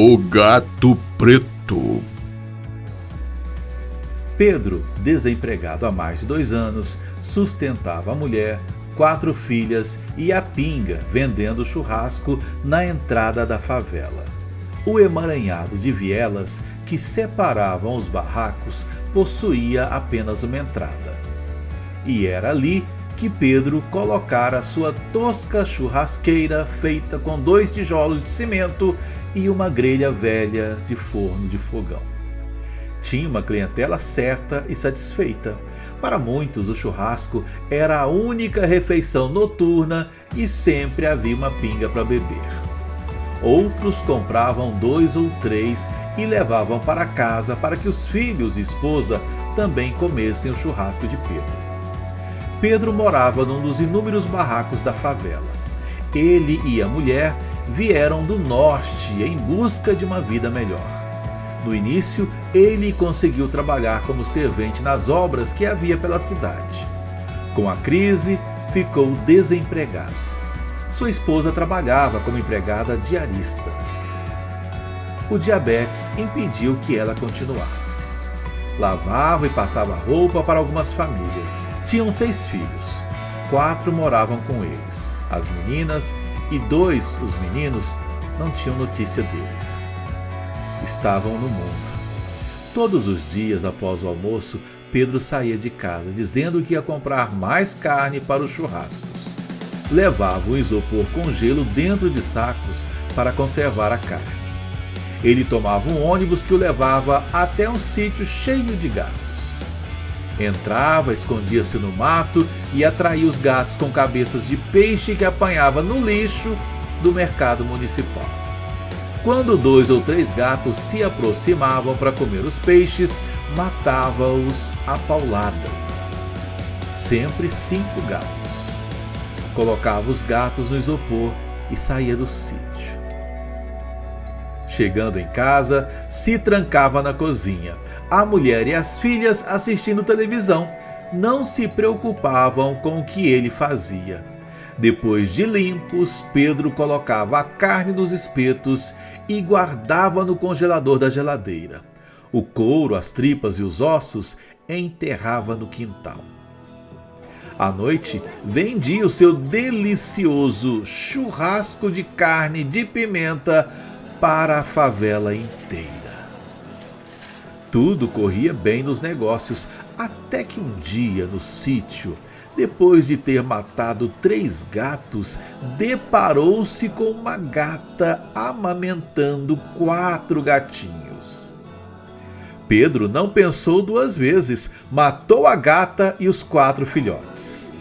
O Gato Preto. Pedro, desempregado há mais de 2 anos, sustentava a mulher, 4 filhas e a pinga vendendo churrasco na entrada da favela. O emaranhado de vielas que separavam os barracos possuía apenas uma entrada. E era ali que Pedro colocara sua tosca churrasqueira feita com 2 tijolos de cimento e uma grelha velha de forno de fogão. Tinha uma clientela certa e satisfeita. Para muitos, o churrasco era a única refeição noturna e sempre havia uma pinga para beber. Outros compravam 2 ou 3 e levavam para casa para que os filhos e esposa também comessem o churrasco de Pedro. Pedro morava num dos inúmeros barracos da favela. Ele e a mulher vieram do norte em busca de uma vida melhor. No início, ele conseguiu trabalhar como servente nas obras que havia pela cidade. Com a crise, ficou desempregado. Sua esposa trabalhava como empregada diarista. O diabetes impediu que ela continuasse. Lavava e passava roupa para algumas famílias. Tinham 6 filhos. 4 moravam com eles. As meninas e 2, os meninos, não tinham notícia deles. Estavam no mundo. Todos os dias após o almoço, Pedro saía de casa dizendo que ia comprar mais carne para os churrascos. Levava um isopor com gelo dentro de sacos para conservar a carne. Ele tomava um ônibus que o levava até um sítio cheio de gatos. Entrava, escondia-se no mato e atraía os gatos com cabeças de peixe que apanhava no lixo do mercado municipal. Quando 2 ou 3 gatos se aproximavam para comer os peixes, matava-os a pauladas. Sempre 5 gatos. Colocava os gatos no isopor e saía do sítio. Chegando em casa, se trancava na cozinha. A mulher e as filhas assistindo televisão não se preocupavam com o que ele fazia. Depois de limpos, Pedro colocava a carne nos espetos e guardava no congelador da geladeira. O couro, as tripas e os ossos enterrava no quintal. À noite, vendia o seu delicioso churrasco de carne de pimenta para a favela inteira. Tudo corria bem nos negócios, até que um dia no sítio, depois de ter matado 3 gatos, deparou-se com uma gata amamentando 4 gatinhos. Pedro não pensou 2 vezes, matou a gata e os 4 filhotes.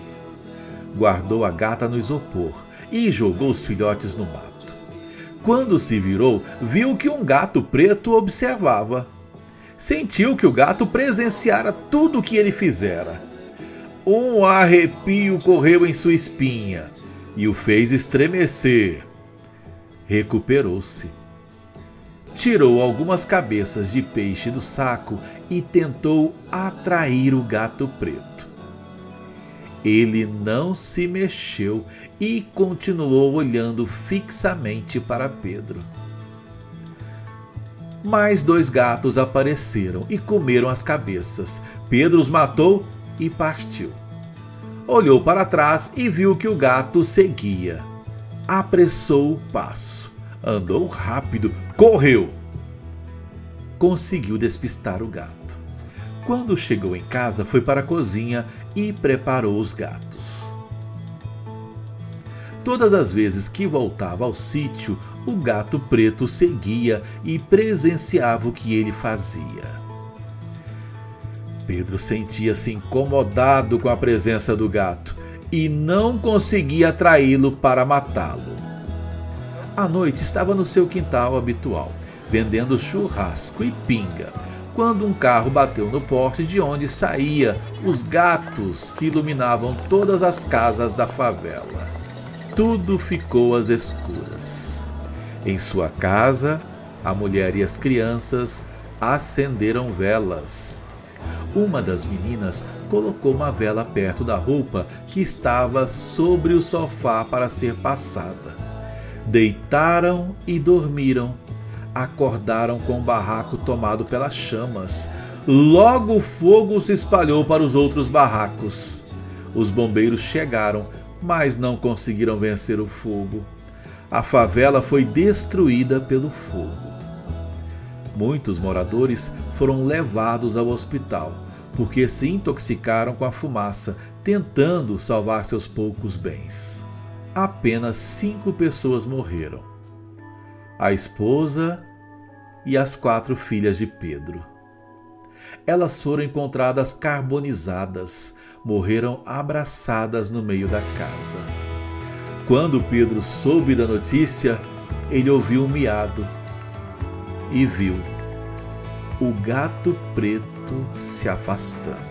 Guardou a gata no isopor e jogou os filhotes no mato. Quando se virou, viu que um gato preto observava. Sentiu que o gato presenciara tudo o que ele fizera. Um arrepio correu em sua espinha e o fez estremecer. Recuperou-se. Tirou algumas cabeças de peixe do saco e tentou atrair o gato preto. Ele não se mexeu e continuou olhando fixamente para Pedro. Mais 2 gatos apareceram e comeram as cabeças. Pedro os matou e partiu. Olhou para trás e viu que o gato seguia. Apressou o passo. Andou rápido, correu. Conseguiu despistar o gato. Quando chegou em casa, foi para a cozinha e preparou os gatos. Todas as vezes que voltava ao sítio, o gato preto seguia e presenciava o que ele fazia. Pedro sentia-se incomodado com a presença do gato e não conseguia atraí-lo para matá-lo. À noite estava no seu quintal habitual, vendendo churrasco e pinga, quando um carro bateu no porte de onde saía os gatos que iluminavam todas as casas da favela. Tudo ficou às escuras. Em sua casa, a mulher e as crianças acenderam velas. Uma das meninas colocou uma vela perto da roupa que estava sobre o sofá para ser passada. Deitaram e dormiram. acordaram com o barraco tomado pelas chamas. Logo o fogo se espalhou para os outros barracos. Os bombeiros chegaram, mas não conseguiram vencer o fogo. A favela foi destruída pelo fogo. Muitos moradores foram levados ao hospital, porque se intoxicaram com a fumaça, tentando salvar seus poucos bens. Apenas 5 pessoas morreram: a esposa e as 4 filhas de Pedro. Elas foram encontradas carbonizadas, morreram abraçadas no meio da casa. Quando Pedro soube da notícia, ele ouviu um miado e viu o gato preto se afastando.